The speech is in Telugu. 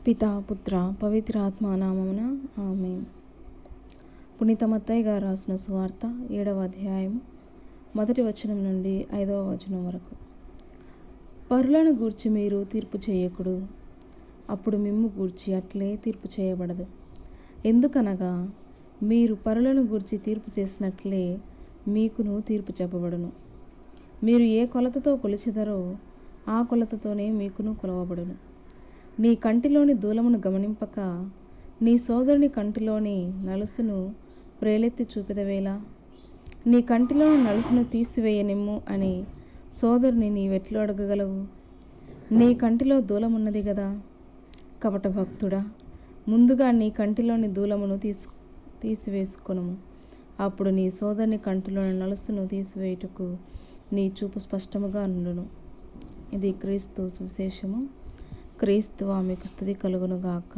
పితా పుత్ర పవిత్ర ఆత్మ నామమున ఆమేన్. పునీత మత్తయి గారు రాసిన సువార్త 7వ అధ్యాయం 1వ వచనం నుండి 5వ వచనం వరకు. పరులను గూర్చి మీరు తీర్పు చేయకుడు, అప్పుడు మిమ్ము గూర్చి అట్లే తీర్పు చేయబడదు. ఎందుకనగా మీరు పరులను గూర్చి తీర్పు చేసినట్లే మీకును తీర్పు చెప్పబడును. మీరు ఏ కొలతతో కొలిచెదరో ఆ కొలతతోనే మీకును కొలవబడును. నీ కంటిలోని దూలమును గమనింపక నీ సోదరుని కంటిలోని నలుసును ప్రేలెత్తి చూపెదవేలా? నీ కంటిలోని నలుసును తీసివేయనిమ్ము అని సోదరుని నీవెట్లు అడగగలవు? నీ కంటిలో దూలమున్నది గదా. కపట భక్తుడా, ముందుగా నీ కంటిలోని దూలమును తీసివేసుకొనుము, అప్పుడు నీ సోదరుని కంటిలోని నలుసును తీసివేయుటకు నీ చూపు స్పష్టముగా నుండును. ఇది క్రీస్తు సువిశేషము. క్రీస్తువా మీకు స్తుతి కలుగునుగాక.